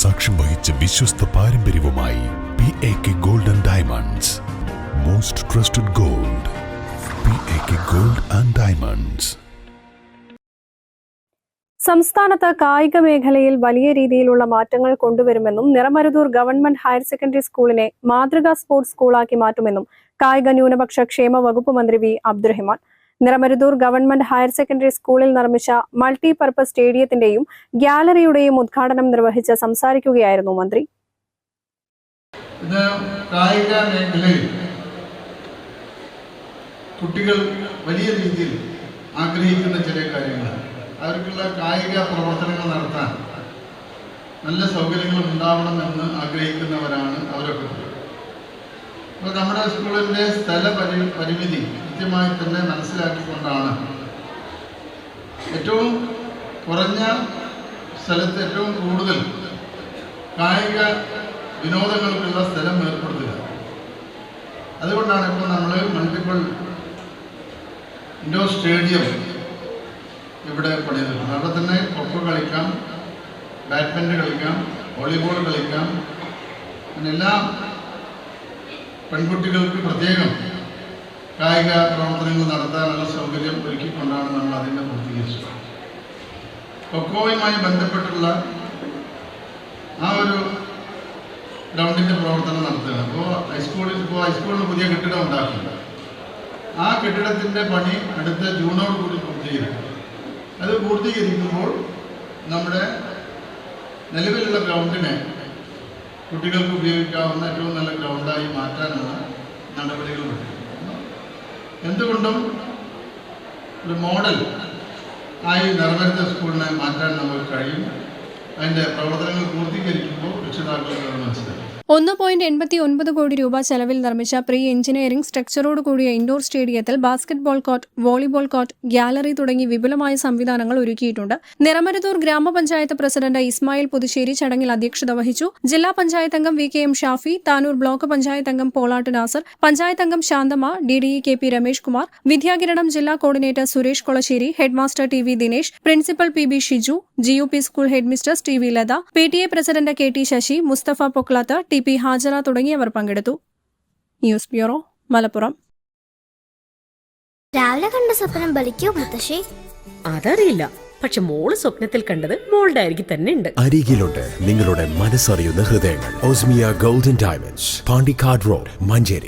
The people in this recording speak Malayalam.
സാക്ഷ്യം വഹിച്ച വിശ്വസ്ത പാരമ്പര്യവുമായി PAK Gold and Diamonds. Most trusted gold. PAK Gold and Diamonds. സംസ്ഥാനത്ത് കായിക മേഖലയിൽ വലിയ രീതിയിലുള്ള മാറ്റങ്ങൾ കൊണ്ടുവരുമെന്നും നിറമരുതൂർ ഗവൺമെന്റ് ഹയർ സെക്കൻഡറി സ്കൂളിനെ മാതൃകാ സ്പോർട്സ് സ്കൂളാക്കി മാറ്റുമെന്നും കായിക ന്യൂനപക്ഷ ക്ഷേമ വകുപ്പ് മന്ത്രി V Abdurahiman Niramaruthur government higher secondary സ്കൂളിൽ നിർമ്മിച്ച മൾട്ടിപർപ്പസ് സ്റ്റേഡിയത്തിന്റെയും ഗ്യാലറിയുടെയും ഉദ്ഘാടനം നിർവഹിച്ച് സംസാരിക്കുകയായിരുന്നു മന്ത്രി. കായിക മേഖലയിൽ കുട്ടികൾ വലിയ രീതിയിൽ ആഗ്രഹിക്കുന്ന ചില കാര്യങ്ങൾ, അവർക്കുള്ള കായിക പ്രവർത്തനങ്ങൾ നടത്താൻ നല്ല സൗകര്യങ്ങൾ ഉണ്ടാവണമെന്ന് ആഗ്രഹിക്കുന്നവരാണ് അവരൊക്കെ. അപ്പോൾ നമ്മുടെ സ്കൂളിൻ്റെ സ്ഥല പരിമിതി കൃത്യമായി തന്നെ മനസ്സിലാക്കിക്കൊണ്ടാണ് ഏറ്റവും കുറഞ്ഞ സ്ഥലത്ത് ഏറ്റവും കൂടുതൽ കായിക വിനോദങ്ങൾക്കുള്ള സ്ഥലം ഏർപ്പെടുത്തുക. അതുകൊണ്ടാണ് ഇപ്പോൾ നമ്മൾ മൾട്ടിപ്പിൾ ഇൻഡോർ സ്റ്റേഡിയം ഇവിടെ പണിതിട്ടുണ്ട്. അവിടെ തന്നെ കൊക്കോ കളിക്കാം, ബാഡ്മിൻ്റൺ കളിക്കാം, വോളിബോൾ കളിക്കാം. എല്ലാ പെൺകുട്ടികൾക്ക് പ്രത്യേകം കായിക പ്രവർത്തനങ്ങൾ നടത്താനുള്ള സൗകര്യം ഒരുക്കിക്കൊണ്ടാണ് നമ്മൾ അതിനെ പൂർത്തീകരിച്ചത്. കൊക്കോയുമായി ബന്ധപ്പെട്ടുള്ള ആ ഒരു ഗ്രൗണ്ടിൻ്റെ പ്രവർത്തനം നടത്തുക. അപ്പോൾ ഹൈസ്കൂളിന് പുതിയ കെട്ടിടം ഉണ്ടാക്കുന്നുണ്ട്. ആ കെട്ടിടത്തിൻ്റെ പണി അടുത്ത ജൂണോടുകൂടി പൂർത്തീകരിക്കും. അത് പൂർത്തീകരിക്കുമ്പോൾ നമ്മുടെ നിലവിലുള്ള ഗ്രൗണ്ടിനെ കുട്ടികൾക്ക് ഉപയോഗിക്കാവുന്ന ഏറ്റവും നല്ല ഗ്രൗണ്ടായി മാറ്റാനുള്ള നടപടികൾ എടുത്തിട്ടുണ്ട്. എന്തുകൊണ്ടും ഒരു മോഡൽ ആയി നിറമരുത സ്കൂളിനെ മാറ്റാൻ നമുക്ക് കഴിയും. അതിൻ്റെ പ്രവർത്തനങ്ങൾ പൂർത്തീകരിക്കുമ്പോൾ രക്ഷിതാക്കൾക്ക് അത് മനസ്സിലാക്കും. 1.89 കോടി രൂപ ചെലവിൽ നിർമ്മിച്ച പ്രീ എഞ്ചിനീയറിംഗ് സ്ട്രക്ചറോട് കൂടിയ ഇൻഡോർ സ്റ്റേഡിയത്തിൽ basketball court, volleyball court, gallery തുടങ്ങി വിപുലമായ സംവിധാനങ്ങൾ ഒരുക്കിയിട്ടുണ്ട്. നിറമരുതൂർ ഗ്രാമപഞ്ചായത്ത് പ്രസിഡന്റ് ഇസ്മായിൽ പുതുശ്ശേരി ചടങ്ങിൽ അധ്യക്ഷത വഹിച്ചു. ജില്ലാ പഞ്ചായത്ത് അംഗം VKM ഷാഫി, താനൂർ ബ്ലോക്ക് പഞ്ചായത്ത് അംഗം പോളാട്ട് നാസർ, പഞ്ചായത്ത് അംഗം ശാന്തമ്മ, DDE KP രമേഷ് കുമാർ, വിദ്യാകിരണം ജില്ലാ coordinator Suresh Kolassery, headmaster TV Dinesh, principal PB Shiju, GUP school headmistress TV Latha, PTA president KT Sasi, Musthafa Poklath, TP Hajara തുടങ്ങിയവർ പങ്കെടുത്തു. News bureau, Malappuram. രാവിലെ കണ്ട സ്വപ്നം ബലിക്കോ മുത്തശ്ശി? അതറിയില്ല, പക്ഷെ മോള് സ്വപ്നത്തിൽ കണ്ടത് മോളുടെ അരികിൽ തന്നെ ഉണ്ട്. അരികിലുണ്ട് നിങ്ങളുടെ മനസ്സറിയുന്ന ഹൃദയങ്ങൾ. Osmiya golden diamonds, Pandikkad road, Manjeri.